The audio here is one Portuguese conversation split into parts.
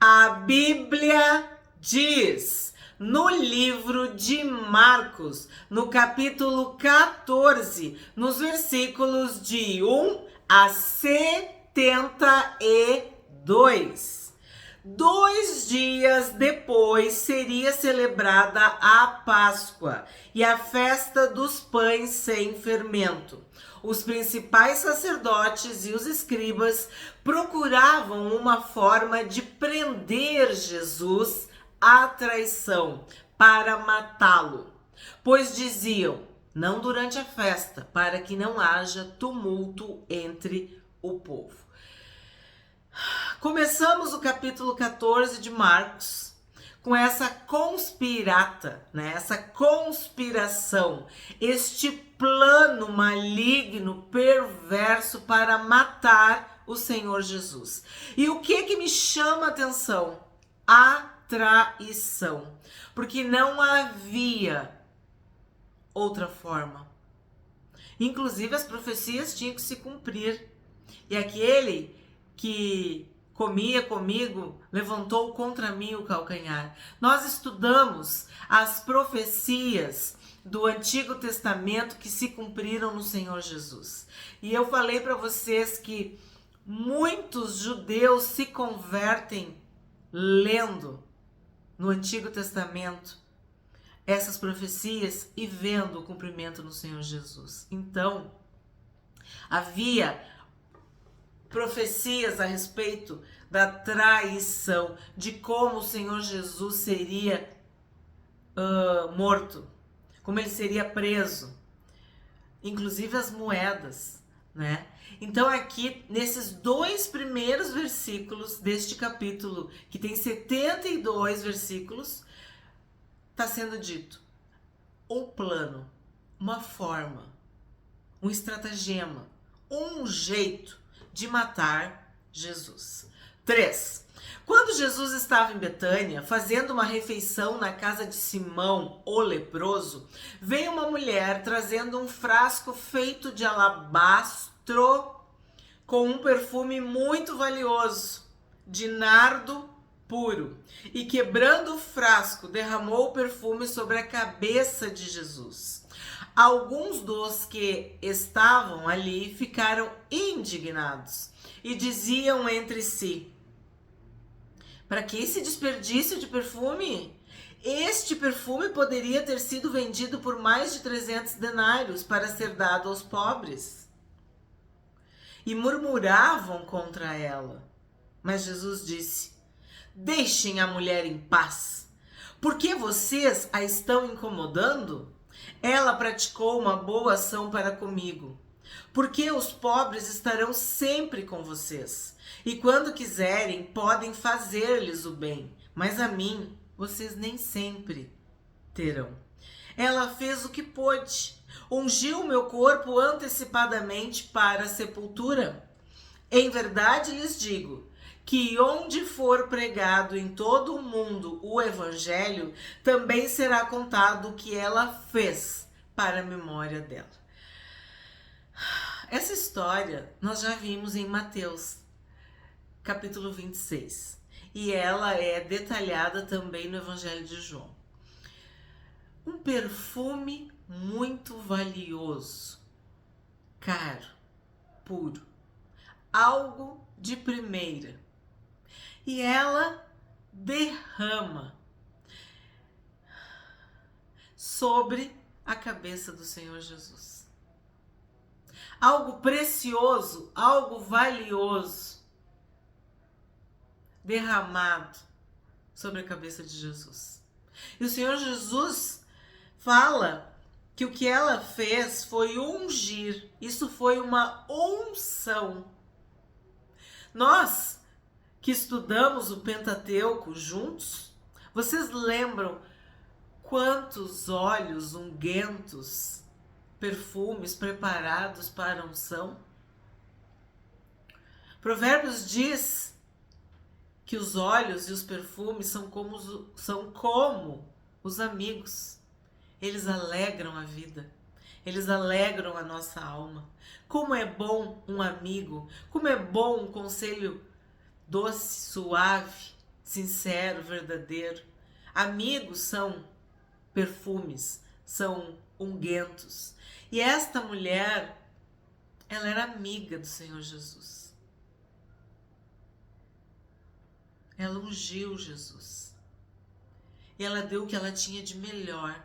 A Bíblia diz no livro de Marcos, no capítulo 14, nos versículos de 1 a 72. 2 dias depois seria celebrada a Páscoa e a festa dos pães sem fermento. Os principais sacerdotes e os escribas procuravam uma forma de prender Jesus à traição para matá-lo, pois diziam: não durante a festa, para que não haja tumulto entre o povo. Começamos o capítulo 14 de Marcos com essa conspirata, né? Essa conspiração, este plano maligno, perverso para matar o Senhor Jesus. E o que me chama a atenção? A traição. Porque não havia outra forma. Inclusive as profecias tinham que se cumprir. E aquele que comia comigo levantou contra mim o calcanhar. Nós estudamos as profecias do Antigo Testamento que se cumpriram no Senhor Jesus. E eu falei para vocês que muitos judeus se convertem lendo no Antigo Testamento essas profecias e vendo o cumprimento no Senhor Jesus. Então, havia profecias a respeito da traição, de como o Senhor Jesus seria morto, como ele seria preso, inclusive as moedas, né? Então aqui, nesses 2 primeiros versículos deste capítulo, que tem 72 versículos, está sendo dito um plano, uma forma, um estratagema, um jeito de matar Jesus. 3. Quando Jesus estava em Betânia, fazendo uma refeição na casa de Simão, o leproso, veio uma mulher trazendo um frasco feito de alabastro com um perfume muito valioso, de nardo puro, e quebrando o frasco, derramou o perfume sobre a cabeça de Jesus. Alguns dos que estavam ali ficaram indignados e diziam entre si: para que esse desperdício de perfume? Este perfume poderia ter sido vendido por mais de 300 denários para ser dado aos pobres. E murmuravam contra ela. Mas Jesus disse: deixem a mulher em paz. Por que vocês a estão incomodando? Ela praticou uma boa ação para comigo. Porque os pobres estarão sempre com vocês. E quando quiserem, podem fazer-lhes o bem. Mas a mim, vocês nem sempre terão. Ela fez o que pôde. Ungiu meu corpo antecipadamente para a sepultura. Em verdade lhes digo que onde for pregado em todo o mundo o evangelho, também será contado o que ela fez para a memória dela. Essa história nós já vimos em Mateus, capítulo 26. E ela é detalhada também no evangelho de João. Um perfume muito valioso, caro, puro, algo de primeira. E ela derrama sobre a cabeça do Senhor Jesus. Algo precioso, algo valioso, derramado sobre a cabeça de Jesus. E o Senhor Jesus fala que o que ela fez foi ungir. Isso foi uma unção. Nós que estudamos o Pentateuco juntos, vocês lembram quantos óleos unguentos, perfumes preparados para a unção? Provérbios diz que os óleos e os perfumes são como os amigos. Eles alegram a vida. Eles alegram a nossa alma. Como é bom um amigo. Como é bom um conselho doce, suave, sincero, verdadeiro. Amigos são perfumes, são ungüentos. E esta mulher, ela era amiga do Senhor Jesus. Ela ungiu Jesus. E ela deu o que ela tinha de melhor.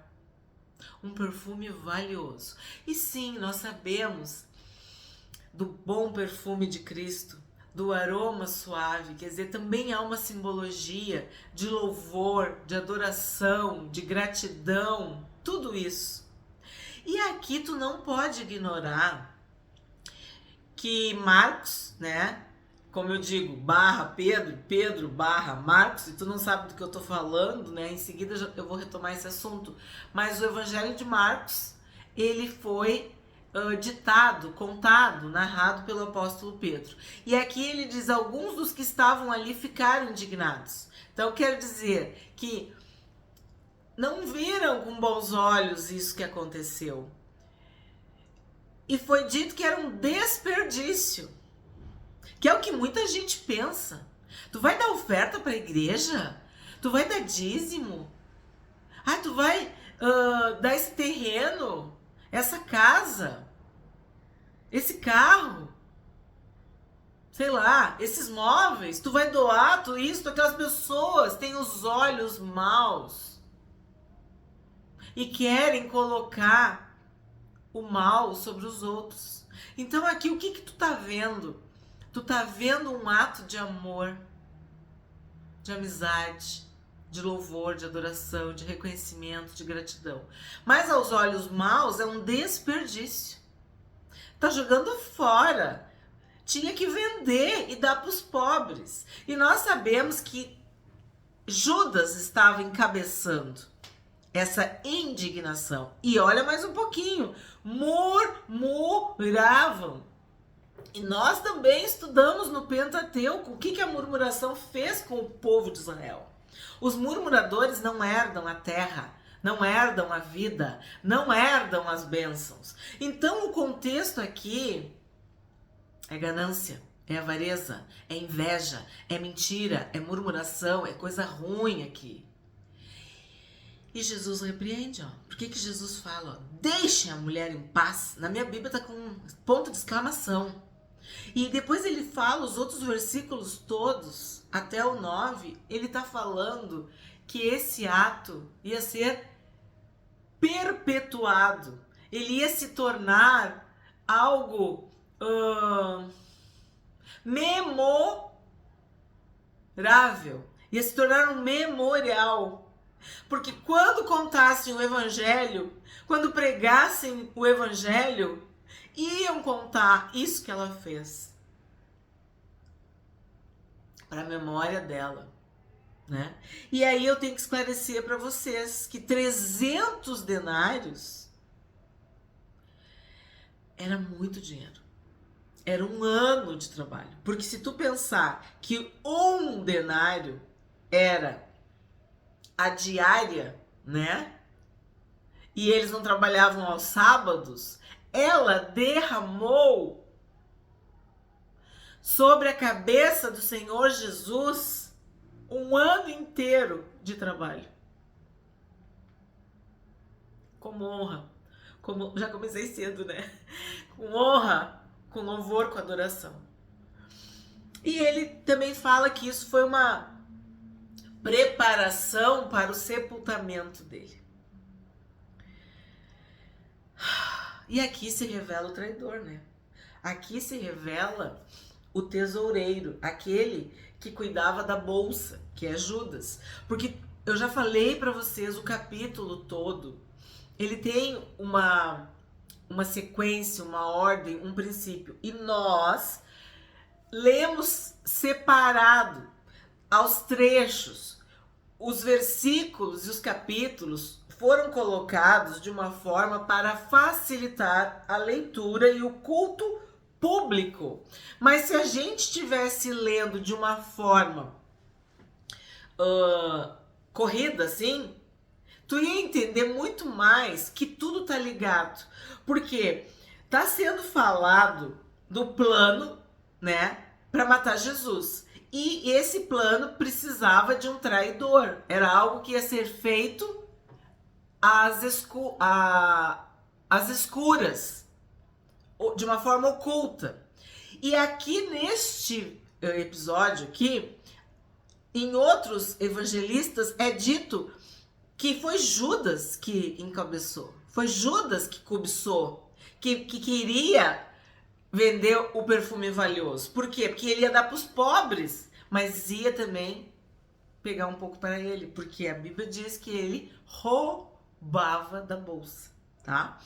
Um perfume valioso. E sim, nós sabemos do bom perfume de Cristo, do aroma suave, quer dizer, também há uma simbologia de louvor, de adoração, de gratidão, tudo isso. E aqui tu não pode ignorar que Marcos, né, como eu digo, barra Pedro, Pedro barra Marcos, e tu não sabe do que eu tô falando, né, em seguida eu vou retomar esse assunto, mas o Evangelho de Marcos, ele foi ditado, contado, narrado pelo apóstolo Pedro. E aqui ele diz, alguns dos que estavam ali ficaram indignados. Então quer dizer que não viram com bons olhos isso que aconteceu. E foi dito que era um desperdício. Que é o que muita gente pensa. Tu vai dar oferta para a igreja? Tu vai dar dízimo? Ah, tu vai dar esse terreno? Essa casa, esse carro, sei lá, esses móveis, tu vai doar tudo isso, aquelas pessoas têm os olhos maus e querem colocar o mal sobre os outros. Então aqui o que tu tá vendo? Tu tá vendo um ato de amor, de amizade, de louvor, de adoração, de reconhecimento, de gratidão. Mas aos olhos maus é um desperdício. Tá jogando fora. Tinha que vender e dar para os pobres. E nós sabemos que Judas estava encabeçando essa indignação. E olha mais um pouquinho. Murmuravam. E nós também estudamos no Pentateuco o que a murmuração fez com o povo de Israel. Os murmuradores não herdam a terra, não herdam a vida, não herdam as bênçãos. Então o contexto aqui é ganância, é avareza, é inveja, é mentira, é murmuração, é coisa ruim aqui. E Jesus repreende, ó. Por que Jesus fala, ó, deixem a mulher em paz? Na minha Bíblia está com um ponto de exclamação. E depois ele fala os outros versículos todos, até o 9, ele está falando que esse ato ia ser perpetuado. Ele ia se tornar algo memorável. Ia se tornar um memorial. Porque quando contassem o evangelho, quando pregassem o evangelho, iam contar isso que ela fez para a memória dela, né? E aí eu tenho que esclarecer para vocês que 300 denários era muito dinheiro. Era um ano de trabalho. Porque se tu pensar que um denário era a diária, né? E eles não trabalhavam aos sábados, ela derramou sobre a cabeça do Senhor Jesus um ano inteiro de trabalho. Com honra. Como, já comecei cedo, né? Com honra, com louvor, com adoração. E ele também fala que isso foi uma preparação para o sepultamento dele. E aqui se revela o traidor, né? Aqui se revela o tesoureiro, aquele que cuidava da bolsa, que é Judas. Porque eu já falei para vocês, o capítulo todo, ele tem uma sequência, uma ordem, um princípio. E nós lemos separado aos trechos. Os versículos e os capítulos foram colocados de uma forma para facilitar a leitura e o culto público. Mas se a gente estivesse lendo de uma forma corrida assim, tu ia entender muito mais que tudo tá ligado. Porque tá sendo falado do plano, né, para matar Jesus. E esse plano precisava de um traidor. Era algo que ia ser feito às escuras, de uma forma oculta. E aqui neste episódio aqui, em outros evangelistas, é dito que foi Judas que encabeçou. Foi Judas que cobiçou, que queria vender o perfume valioso. Por quê? Porque ele ia dar para os pobres, mas ia também pegar um pouco para ele, porque a Bíblia diz que ele roubava da bolsa, tá?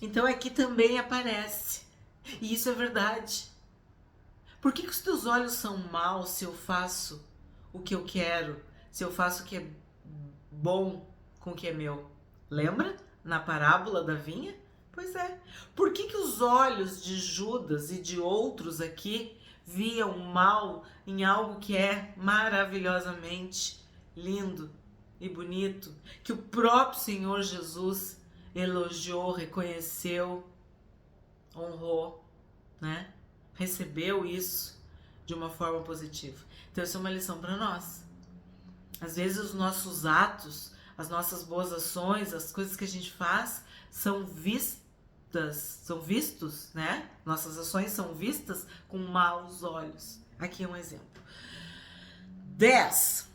Então aqui também aparece. E isso é verdade. Por que os teus olhos são maus se eu faço o que eu quero, se eu faço o que é bom com o que é meu? Lembra? Na parábola da vinha? Pois é. Por que os olhos de Judas e de outros aqui viam mal em algo que é maravilhosamente lindo e bonito, que o próprio Senhor Jesus elogiou, reconheceu, honrou, né? Recebeu isso de uma forma positiva. Então isso é uma lição para nós. Às vezes os nossos atos, as nossas boas ações, as coisas que a gente faz são vistos, né? Nossas ações são vistas com maus olhos. Aqui é um exemplo. 10.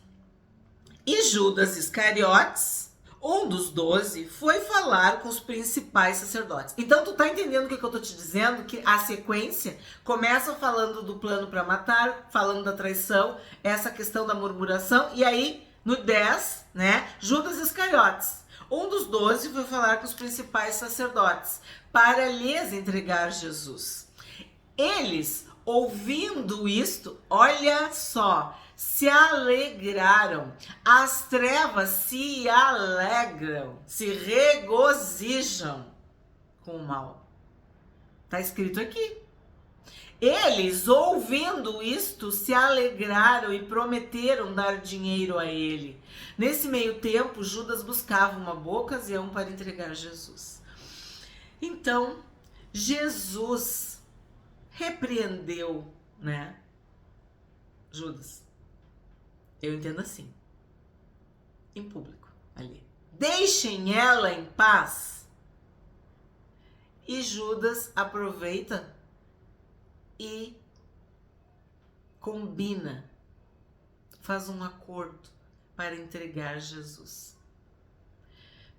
E Judas Iscariotes, um dos 12, foi falar com os principais sacerdotes. Então tu tá entendendo o que eu tô te dizendo? Que a sequência começa falando do plano para matar, falando da traição, essa questão da murmuração, e aí no 10, né, Judas Iscariotes, um dos 12, foi falar com os principais sacerdotes para lhes entregar Jesus. Eles, ouvindo isto, olha só, se alegraram. As trevas se alegram, se regozijam com o mal. Está escrito aqui. Eles, ouvindo isto, se alegraram e prometeram dar dinheiro a ele. Nesse meio tempo, Judas buscava uma boa ocasião para entregar Jesus. Então, Jesus repreendeu, né, Judas. Eu entendo assim, em público, ali. Deixem ela em paz. E Judas aproveita e combina, faz um acordo para entregar Jesus.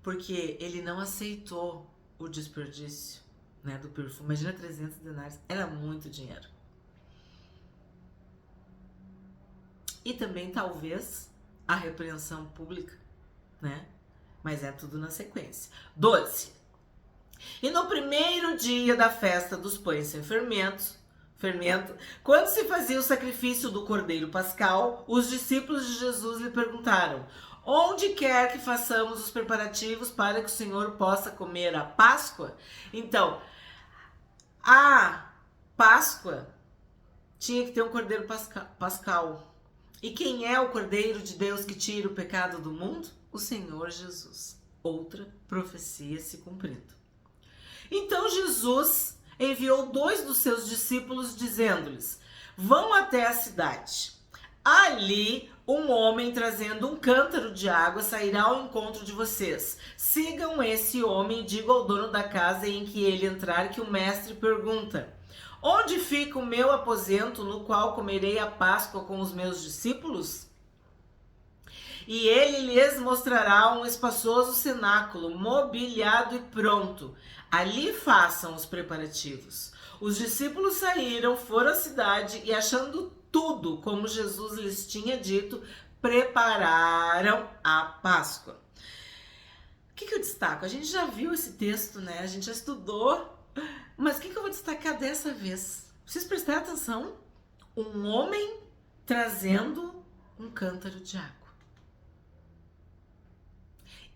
Porque ele não aceitou o desperdício, né, do perfume. Imagina 300 denários, era muito dinheiro. E também talvez a repreensão pública, né? Mas é tudo na sequência. 12. E no primeiro dia da festa dos pães sem fermento, quando se fazia o sacrifício do Cordeiro Pascal, os discípulos de Jesus lhe perguntaram: onde quer que façamos os preparativos para que o Senhor possa comer a Páscoa? Então, a Páscoa tinha que ter um Cordeiro Pascal. E quem é o Cordeiro de Deus que tira o pecado do mundo? O Senhor Jesus. Outra profecia se cumprindo. Então Jesus enviou 2 dos seus discípulos, dizendo-lhes: vão até a cidade. Ali um homem trazendo um cântaro de água sairá ao encontro de vocês. Sigam esse homem e digam ao dono da casa em que ele entrar que o mestre pergunta: onde fica o meu aposento no qual comerei a Páscoa com os meus discípulos? E ele lhes mostrará um espaçoso cenáculo, mobiliado e pronto. Ali façam os preparativos. Os discípulos saíram, foram à cidade e, achando tudo como Jesus lhes tinha dito, prepararam a Páscoa. O que eu destaco? A gente já viu esse texto, né? A gente já estudou. Mas o que eu vou destacar dessa vez? Vocês prestaram atenção? Um homem trazendo um cântaro de água.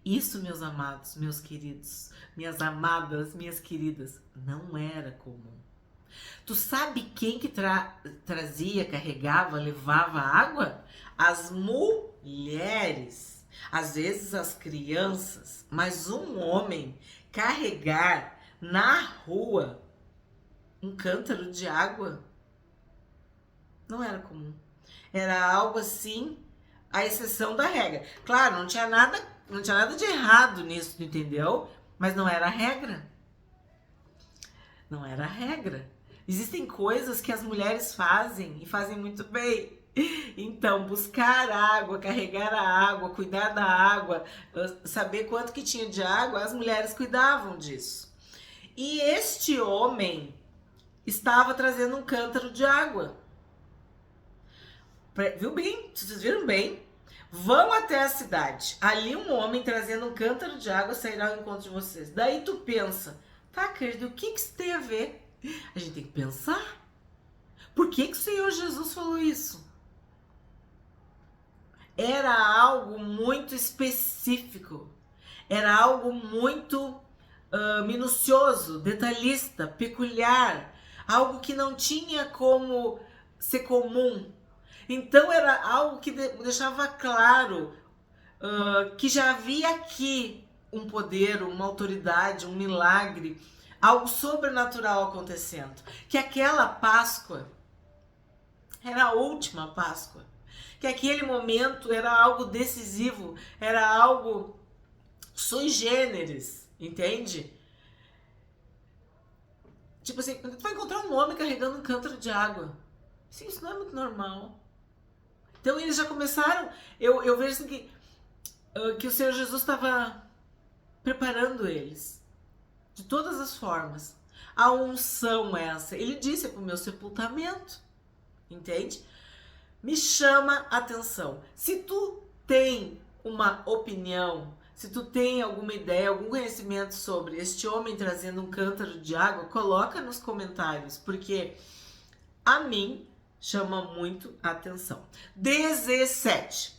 Isso, meus amados, meus queridos, minhas amadas, minhas queridas, não era comum. Tu sabe quem que trazia, carregava, levava água? As mulheres, às vezes as crianças, mas um homem carregar na rua um cântaro de água não era comum. Era algo assim, a exceção da regra. Claro, não tinha nada de errado nisso, entendeu? Mas não era a regra. Não era a regra. Existem coisas que as mulheres fazem e fazem muito bem. Então, buscar água, carregar a água, cuidar da água, saber quanto que tinha de água, as mulheres cuidavam disso. E este homem estava trazendo um cântaro de água. Viu bem? Vocês viram bem? Vão até a cidade. Ali um homem trazendo um cântaro de água sairá ao encontro de vocês. Daí tu pensa, tá, querido, o que isso tem a ver? A gente tem que pensar. Por que o Senhor Jesus falou isso? Era algo muito específico. Era algo muito minucioso, detalhista, peculiar. Algo que não tinha como ser comum. Então era algo que deixava claro que já havia aqui um poder, uma autoridade, um milagre, algo sobrenatural acontecendo. Que aquela Páscoa era a última Páscoa. Que aquele momento era algo decisivo, era algo sui generis, entende? Tipo assim, tu vai encontrar um homem carregando um cântaro de água. Sim, isso não é muito normal. Então eles já começaram, eu vejo assim que o Senhor Jesus estava preparando eles, de todas as formas. A unção essa, ele disse, é para o meu sepultamento, entende? Me chama a atenção. Se tu tem uma opinião, se tu tem alguma ideia, algum conhecimento sobre este homem trazendo um cântaro de água, coloca nos comentários, porque a mim chama muito a atenção. 17.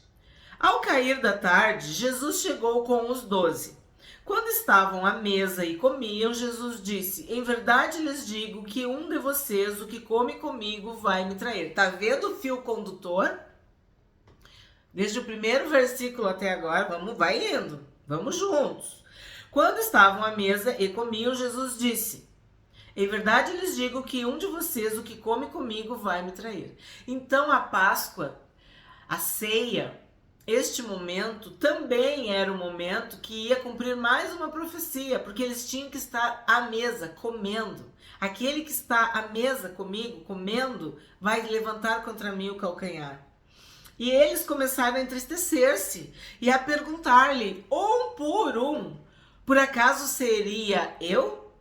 Ao cair da tarde, Jesus chegou com os 12. Quando estavam à mesa e comiam, Jesus disse, em verdade lhes digo que um de vocês, o que come comigo, vai me trair. Tá vendo o fio condutor? Desde o primeiro versículo até agora, vai indo, vamos juntos. Quando estavam à mesa e comiam, Jesus disse, em verdade lhes digo que um de vocês, o que come comigo, vai me trair. Então a Páscoa, a ceia, este momento também era um momento que ia cumprir mais uma profecia, porque eles tinham que estar à mesa, comendo. Aquele que está à mesa comigo, comendo, vai levantar contra mim o calcanhar. E eles começaram a entristecer-se e a perguntar-lhe, um por um, por acaso seria eu?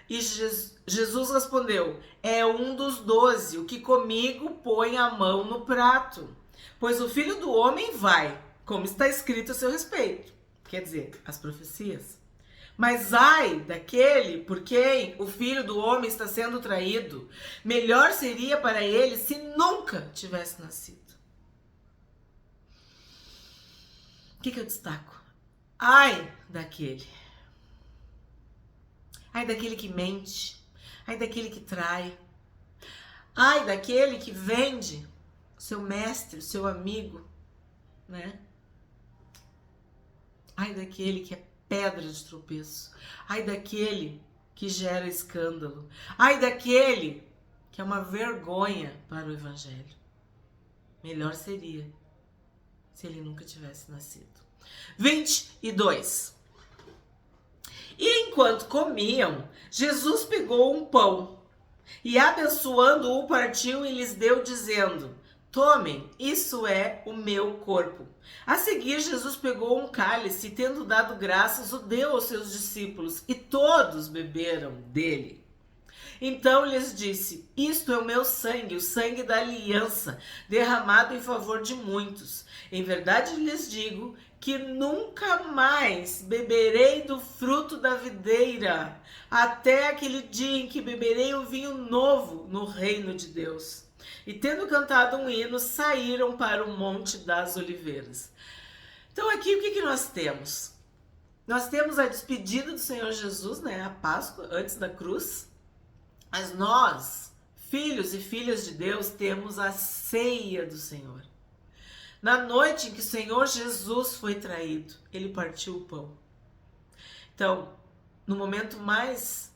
E Jesus respondeu, é um dos 12, o que comigo põe a mão no prato. Pois o Filho do Homem vai, como está escrito a seu respeito. Quer dizer, as profecias. Mas ai daquele por quem o Filho do Homem está sendo traído. Melhor seria para ele se nunca tivesse nascido. O que eu destaco? Ai daquele. Ai daquele que mente. Ai daquele que trai. Ai daquele que vende seu mestre, seu amigo, né? Ai daquele que é pedra de tropeço. Ai daquele que gera escândalo. Ai daquele que é uma vergonha para o evangelho. Melhor seria se ele nunca tivesse nascido. 22. E enquanto comiam, Jesus pegou um pão e abençoando-o partiu e lhes deu dizendo, tomem, isso é o meu corpo. A seguir, Jesus pegou um cálice e, tendo dado graças, o deu aos seus discípulos, e todos beberam dele. Então lhes disse, isto é o meu sangue, o sangue da aliança, derramado em favor de muitos. Em verdade lhes digo que nunca mais beberei do fruto da videira, até aquele dia em que beberei o vinho novo no reino de Deus. E tendo cantado um hino, saíram para o Monte das Oliveiras. Então aqui o que nós temos? Nós temos a despedida do Senhor Jesus, né? A Páscoa, antes da cruz. Mas nós, filhos e filhas de Deus, temos a ceia do Senhor. Na noite em que o Senhor Jesus foi traído, ele partiu o pão. Então, no momento mais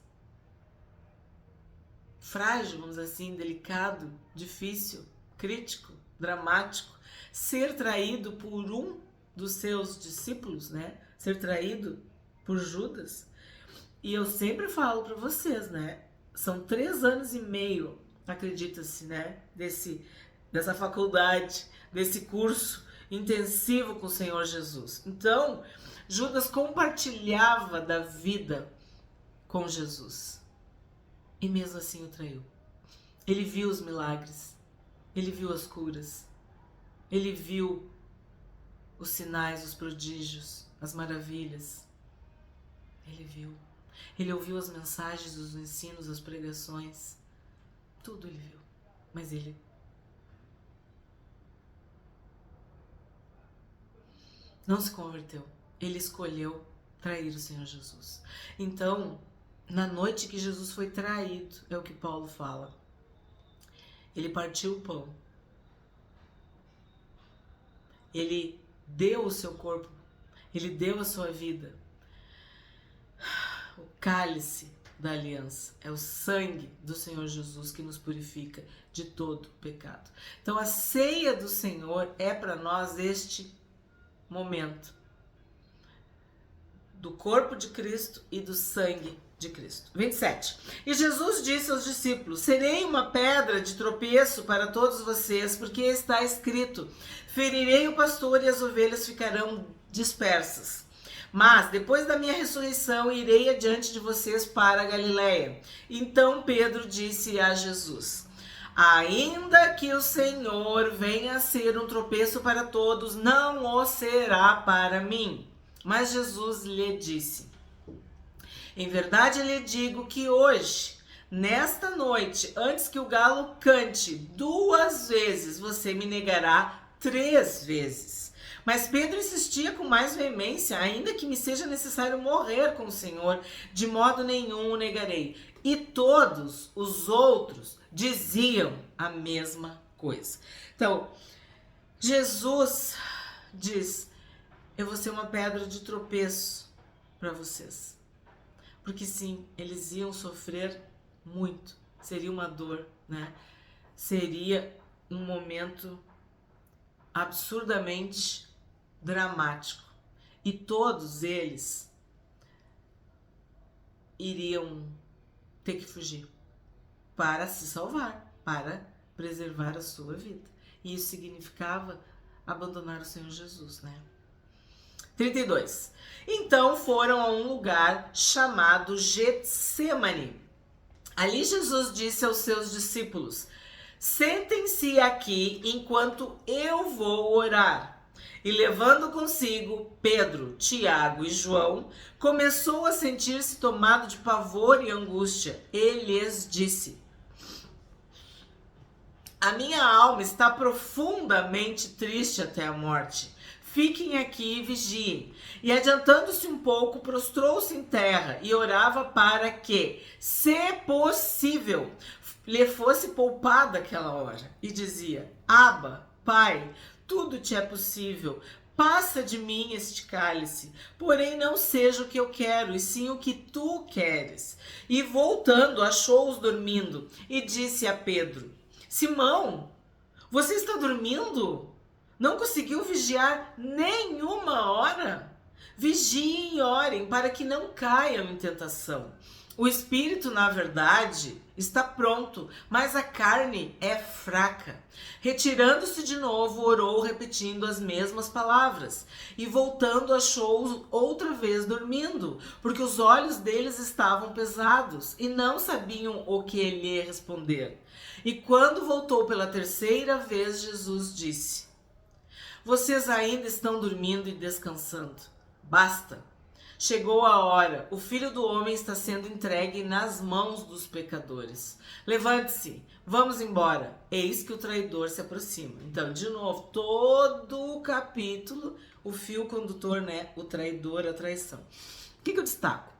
frágil, vamos dizer assim, delicado, difícil, crítico dramático, ser traído por um dos seus discípulos, né? Ser traído por Judas. E eu sempre falo para vocês, né? São 3 anos e meio, acredita-se, né? Dessa faculdade, desse curso intensivo com o Senhor Jesus. Então, Judas compartilhava da vida com Jesus. E mesmo assim o traiu. Ele viu os milagres. Ele viu as curas. Ele viu os sinais, os prodígios, as maravilhas. Ele viu. Ele ouviu as mensagens, os ensinos, as pregações. Tudo ele viu. Mas ele não se converteu. Ele escolheu trair o Senhor Jesus. Então, na noite que Jesus foi traído, é o que Paulo fala. Ele partiu o pão. Ele deu o seu corpo. Ele deu a sua vida. O cálice da aliança é o sangue do Senhor Jesus que nos purifica de todo pecado. Então, a ceia do Senhor é para nós este momento do corpo de Cristo e do sangue de Cristo. 27. E Jesus disse aos discípulos: serei uma pedra de tropeço para todos vocês, porque está escrito: ferirei o pastor e as ovelhas ficarão dispersas. Mas depois da minha ressurreição irei adiante de vocês para a Galileia. Então Pedro disse a Jesus: ainda que o Senhor venha a ser um tropeço para todos, não o será para mim. Mas Jesus lhe disse: em verdade lhe digo que hoje, nesta noite, antes que o galo cante 2 vezes, você me negará 3 vezes. Mas Pedro insistia com mais veemência: ainda que me seja necessário morrer com o Senhor, de modo nenhum o negarei. E todos os outros diziam a mesma coisa. Então, Jesus diz: eu vou ser uma pedra de tropeço para vocês. Porque sim, eles iam sofrer muito. Seria uma dor, né? Seria um momento absurdamente dramático. E todos eles iriam ter que fugir para se salvar, para preservar a sua vida. E isso significava abandonar o Senhor Jesus, né? 32. Então foram a um lugar chamado Getsêmani. Ali Jesus disse aos seus discípulos: sentem-se aqui enquanto eu vou orar. E levando consigo Pedro, Tiago e João, começou a sentir-se tomado de pavor e angústia. Ele lhes disse: a minha alma está profundamente triste até a morte. Fiquem aqui e vigiem. E adiantando-se um pouco, prostrou-se em terra e orava para que, se possível, lhe fosse poupada aquela hora. E dizia: Abba, Pai, tudo te é possível. Passa de mim este cálice, porém não seja o que eu quero, e sim o que tu queres. E voltando, achou-os dormindo e disse a Pedro: Simão, você está dormindo? Não conseguiu vigiar nenhuma hora? Vigiem e orem para que não caiam em tentação. O espírito, na verdade, está pronto, mas a carne é fraca. Retirando-se de novo, orou repetindo as mesmas palavras. E voltando, achou-os outra vez dormindo, porque os olhos deles estavam pesados e não sabiam o que lhe responder. E quando voltou pela 3ª vez, Jesus disse: vocês ainda estão dormindo e descansando. Basta. Chegou a hora. O Filho do Homem está sendo entregue nas mãos dos pecadores. Levante-se. Vamos embora. Eis que o traidor se aproxima. Então, de novo, todo o capítulo, o fio condutor, né? O traidor, a traição. O que eu destaco?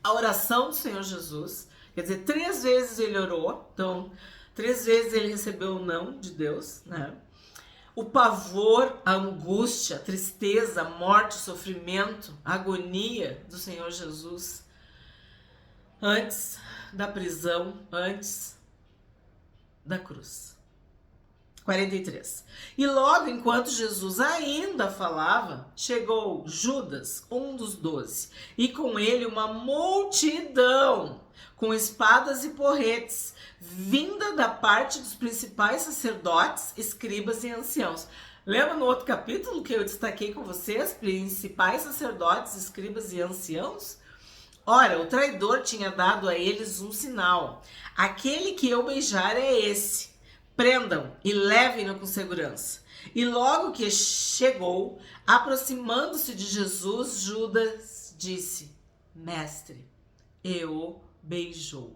A oração do Senhor Jesus. Quer dizer, 3 vezes ele orou. Então, 3 vezes ele recebeu o não de Deus, né? O pavor, a angústia, a tristeza, a morte, o sofrimento, a agonia do Senhor Jesus antes da prisão, antes da cruz. 43. E logo enquanto Jesus ainda falava, chegou Judas, um dos 12, e com ele uma multidão, com espadas e porretes, vinda da parte dos principais sacerdotes, escribas e anciãos. Lembra no outro capítulo que eu destaquei com vocês, principais sacerdotes, escribas e anciãos? Ora, o traidor tinha dado a eles um sinal. Aquele que eu beijar é esse. Prendam e levem-no com segurança. E logo que chegou, aproximando-se de Jesus, Judas disse: Mestre, e o beijou.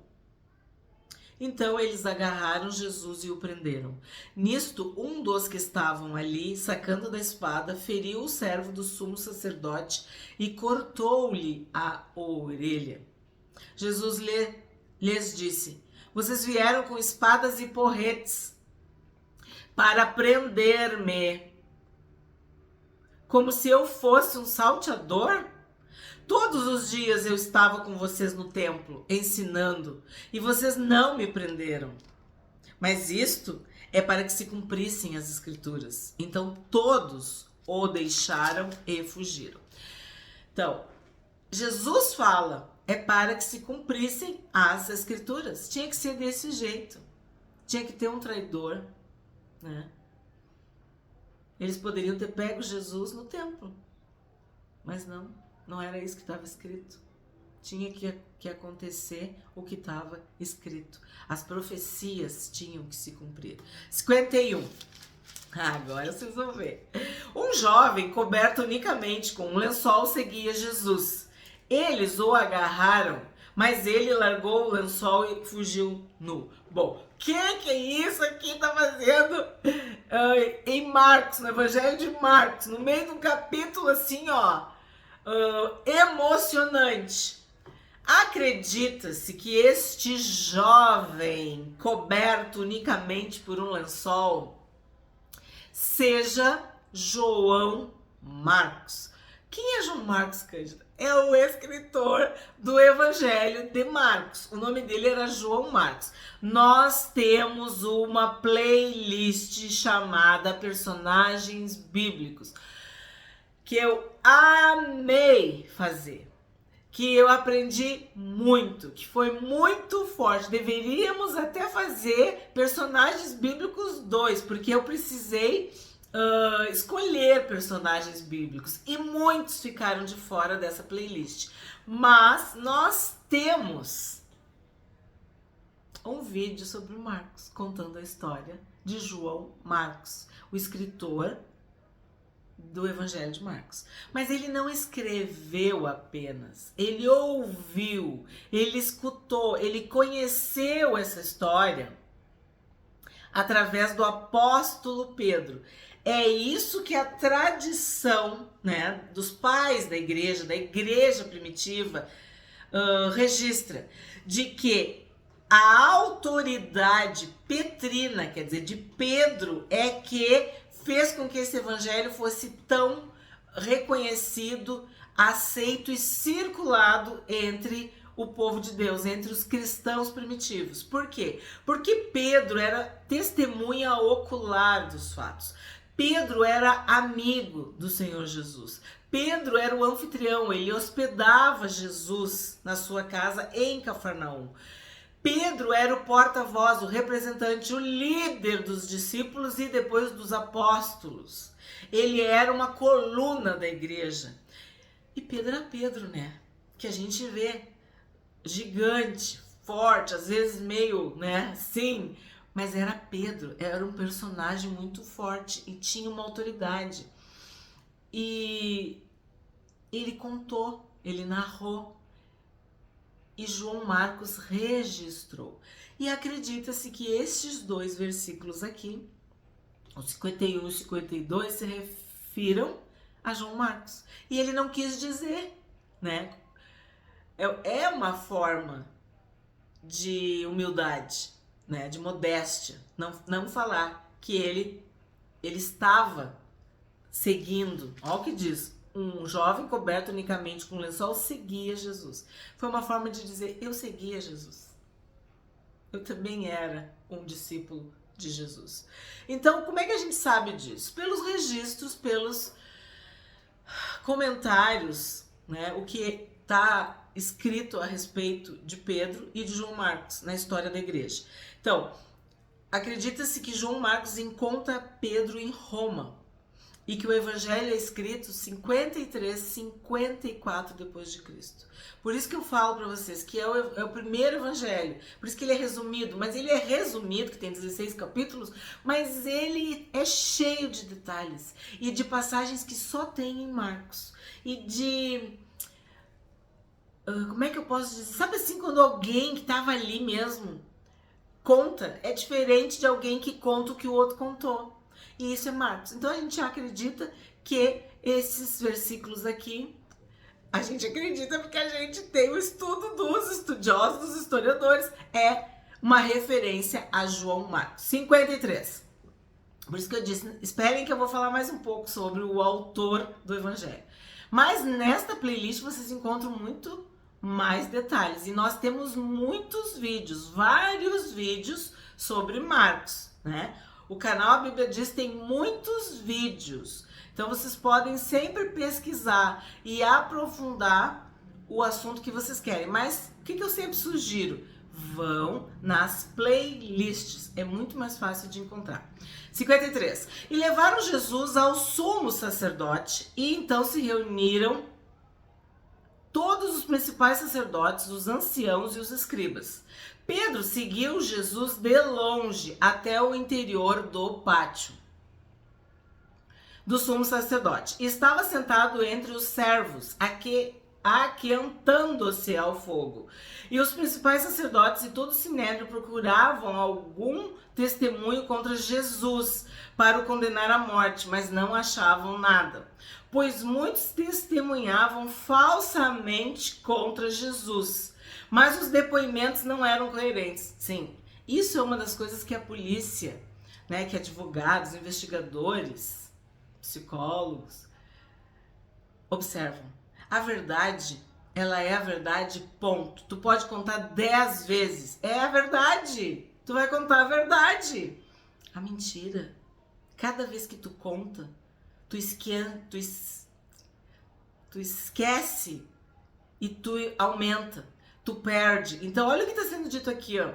Então eles agarraram Jesus e o prenderam. Nisto, um dos que estavam ali, sacando da espada, feriu o servo do sumo sacerdote e cortou-lhe a orelha. Jesus lhes disse: Vocês vieram com espadas e porretes para prender-me, como se eu fosse um salteador? Todos os dias eu estava com vocês no templo, ensinando, e vocês não me prenderam. Mas isto é para que se cumprissem as escrituras. Então todos o deixaram e fugiram. Então, Jesus fala, é para que se cumprissem as escrituras. Tinha que ser desse jeito. Tinha que ter um traidor, né? Eles poderiam ter pego Jesus no templo, mas não era isso que estava escrito. Tinha que acontecer o que estava escrito. As profecias tinham que se cumprir. 51. Agora vocês vão ver. Um jovem coberto unicamente com um lençol seguia Jesus. Eles o agarraram, mas ele largou o lençol e fugiu nu. Bom, o que é isso aqui está fazendo em Marcos, no Evangelho de Marcos, no meio de um capítulo assim, ó, emocionante. Acredita-se que este jovem coberto unicamente por um lençol seja João Marcos. Quem é João Marcos, Cândida? É o escritor do Evangelho de Marcos. O nome dele era João Marcos. Nós temos uma playlist chamada Personagens Bíblicos, que eu amei fazer, que eu aprendi muito, que foi muito forte. Deveríamos até fazer Personagens Bíblicos 2, porque eu precisei escolher personagens bíblicos e muitos ficaram de fora dessa playlist. Mas nós temos um vídeo sobre Marcos, contando a história de João Marcos, o escritor do Evangelho de Marcos. Mas ele não escreveu apenas, ele ouviu, ele escutou, ele conheceu essa história através do apóstolo Pedro. É isso que a tradição, né, dos pais da igreja primitiva, registra, de que a autoridade petrina, quer dizer, de Pedro, é que fez com que esse evangelho fosse tão reconhecido, aceito e circulado entre o povo de Deus, entre os cristãos primitivos. Por quê? Porque Pedro era testemunha ocular dos fatos. Pedro era amigo do Senhor Jesus. Pedro era o anfitrião, ele hospedava Jesus na sua casa em Cafarnaum. Pedro era o porta-voz, o representante, o líder dos discípulos e depois dos apóstolos. Ele era uma coluna da igreja. E Pedro era Pedro, né? Que a gente vê gigante, forte, às vezes meio, né, sim, mas era Pedro, era um personagem muito forte e tinha uma autoridade. E ele contou, ele narrou, e João Marcos registrou. E acredita-se que estes dois versículos aqui, o 51 e o 52, se refiram a João Marcos. E ele não quis dizer, né? É uma forma de humildade, né? De modéstia. Não falar que ele estava seguindo. Olha o que diz. Um jovem coberto unicamente com lençol seguia Jesus. Foi uma forma de dizer, eu seguia Jesus. Eu também era um discípulo de Jesus. Então, como é que a gente sabe disso? Pelos registros, pelos comentários, né? O que está escrito a respeito de Pedro e de João Marcos na história da igreja. Então, acredita-se que João Marcos encontra Pedro em Roma e que o evangelho é escrito 53, 54 depois de Cristo. Por isso que eu falo para vocês que é o primeiro evangelho. Por isso que ele é resumido, mas ele é resumido, que tem 16 capítulos, mas ele é cheio de detalhes e de passagens que só tem em Marcos. E de... como é que eu posso dizer? Sabe assim, quando alguém que estava ali mesmo conta, é diferente de alguém que conta o que o outro contou. E isso é Marcos. Então a gente acredita que esses versículos aqui, a gente acredita porque a gente tem o estudo dos estudiosos, dos historiadores, é uma referência a João Marcos. 53. Por isso que eu disse, esperem que eu vou falar mais um pouco sobre o autor do evangelho. Mas nesta playlist vocês encontram muito mais detalhes. E nós temos muitos vídeos, vários vídeos sobre Marcos, né? O canal A Bíblia Diz tem muitos vídeos. Então vocês podem sempre pesquisar e aprofundar o assunto que vocês querem. Mas o que eu sempre sugiro? Vão nas playlists. É muito mais fácil de encontrar. 53. E levaram Jesus ao sumo sacerdote e então se reuniram todos os principais sacerdotes, os anciãos e os escribas. Pedro seguiu Jesus de longe até o interior do pátio do sumo sacerdote. Estava sentado entre os servos, aquentando-se ao fogo. E os principais sacerdotes e todo o sinédrio procuravam algum testemunho contra Jesus para o condenar à morte, mas não achavam nada, pois muitos testemunhavam falsamente contra Jesus. Mas os depoimentos não eram coerentes. Sim, isso é uma das coisas que a polícia, né, que advogados, investigadores, psicólogos observam. A verdade, ela é a verdade, ponto. Tu pode contar 10 vezes. É a verdade. Tu vai contar a verdade. A mentira, cada vez que tu conta, tu esquece e tu aumenta. Tu perde. Então, olha o que está sendo dito aqui, ó.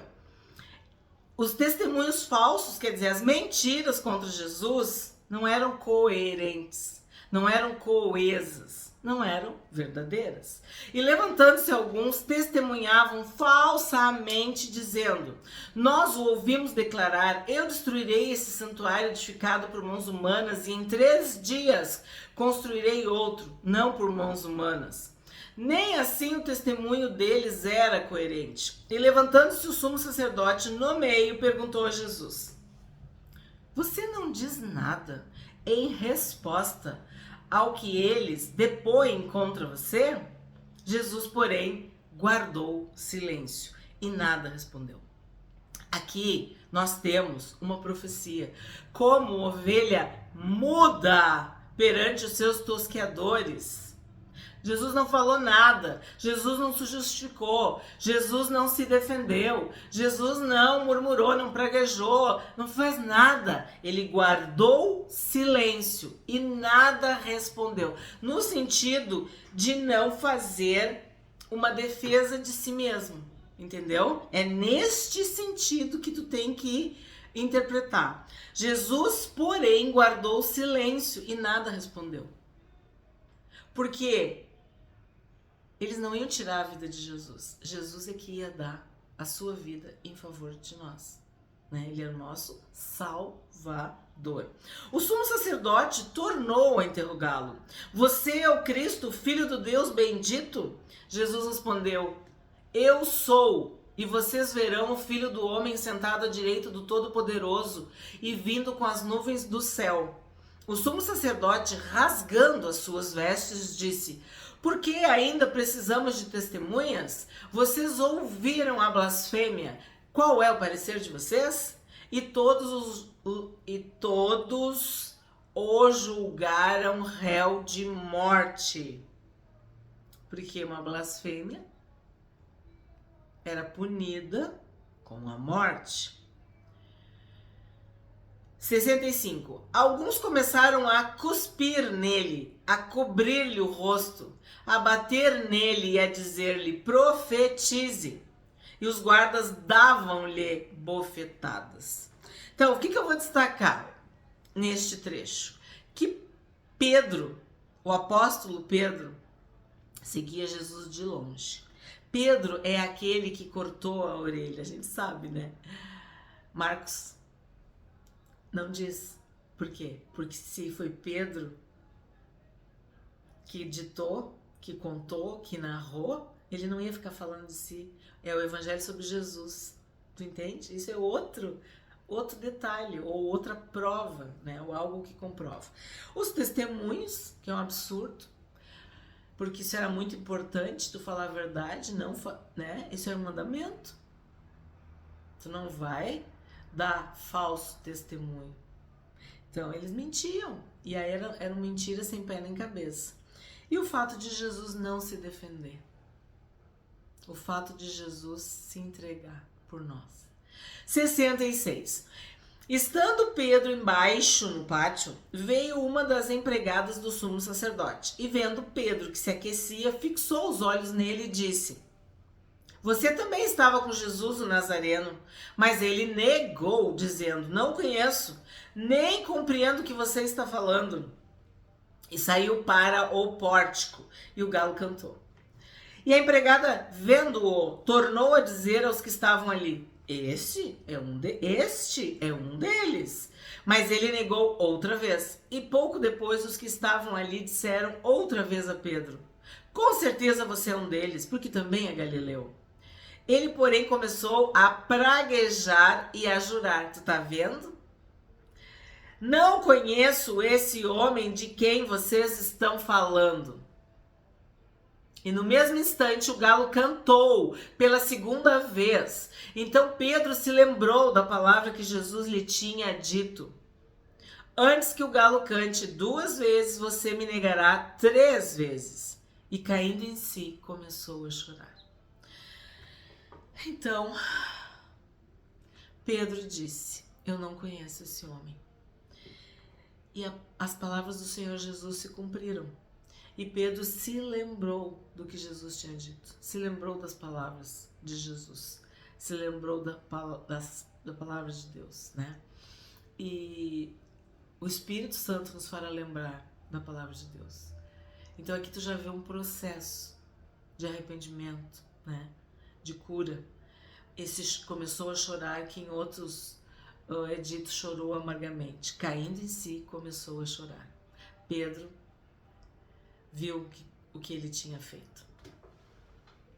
Os testemunhos falsos, quer dizer, as mentiras contra Jesus, não eram coerentes, não eram coesas, não eram verdadeiras. E levantando-se alguns, testemunhavam falsamente, dizendo: nós o ouvimos declarar, eu destruirei esse santuário edificado por mãos humanas e em 3 dias construirei outro, não por mãos humanas. Nem assim o testemunho deles era coerente. E levantando-se o sumo sacerdote no meio, perguntou a Jesus: você não diz nada em resposta ao que eles depõem contra você? Jesus, porém, guardou silêncio e nada respondeu. Aqui nós temos uma profecia. Como ovelha muda perante os seus tosqueadores, Jesus não falou nada, Jesus não se justificou, Jesus não se defendeu, Jesus não murmurou, não praguejou, não fez nada. Ele guardou silêncio e nada respondeu, no sentido de não fazer uma defesa de si mesmo, entendeu? É neste sentido que tu tem que interpretar. Jesus, porém, guardou silêncio e nada respondeu. Porque eles não iam tirar a vida de Jesus. Jesus é que ia dar a sua vida em favor de nós, né? Ele é o nosso Salvador. O sumo sacerdote tornou a interrogá-lo: você é o Cristo, filho do Deus bendito? Jesus respondeu: eu sou. E vocês verão o Filho do Homem sentado à direita do Todo-Poderoso e vindo com as nuvens do céu. O sumo sacerdote, rasgando as suas vestes, disse: por que ainda precisamos de testemunhas? Vocês ouviram a blasfêmia. Qual é o parecer de vocês? E todos o julgaram réu de morte. Porque uma blasfêmia era punida com a morte. 65. Alguns começaram a cuspir nele, a cobrir-lhe o rosto, a bater nele e a dizer-lhe: profetize. E os guardas davam-lhe bofetadas. Então, o que eu vou destacar neste trecho? Que Pedro, o apóstolo Pedro, seguia Jesus de longe. Pedro é aquele que cortou a orelha, a gente sabe, né? Marcos não diz. Por quê? Porque se foi Pedro que ditou, que contou, que narrou, ele não ia ficar falando de si. É o evangelho sobre Jesus. Tu entende? Isso é outro detalhe, ou outra prova, né? Ou algo que comprova. Os testemunhos, que é um absurdo, porque isso era muito importante, tu falar a verdade, não, né? Isso é um mandamento. Tu não vai dar falso testemunho. Então, eles mentiam. E aí era mentira sem pé nem cabeça. E o fato de Jesus não se defender. O fato de Jesus se entregar por nós. 66. Estando Pedro embaixo no pátio, veio uma das empregadas do sumo sacerdote. E vendo Pedro que se aquecia, fixou os olhos nele e disse: você também estava com Jesus o Nazareno. Mas ele negou, dizendo: não conheço, nem compreendo o que você está falando. E saiu para o pórtico, e o galo cantou. E a empregada, vendo-o, tornou a dizer aos que estavam ali: este é um deles. Mas ele negou outra vez. E pouco depois os que estavam ali disseram outra vez a Pedro: com certeza você é um deles, porque também é galileu. Ele, porém, começou a praguejar e a jurar. Tu tá vendo? Não conheço esse homem de quem vocês estão falando. E no mesmo instante o galo cantou pela segunda vez. Então Pedro se lembrou da palavra que Jesus lhe tinha dito: antes que o galo cante 2 vezes, você me negará 3 vezes. E caindo em si, começou a chorar. Então, Pedro disse: eu não conheço esse homem. E as palavras do Senhor Jesus se cumpriram. E Pedro se lembrou do que Jesus tinha dito. Se lembrou das palavras de Jesus. Se lembrou da palavra de Deus, né? E o Espírito Santo nos fará lembrar da palavra de Deus. Então aqui tu já vê um processo de arrependimento, né? De cura. Esse começou a chorar, que em outros é dito chorou amargamente. Caindo em si, começou a chorar. Pedro viu o que ele tinha feito.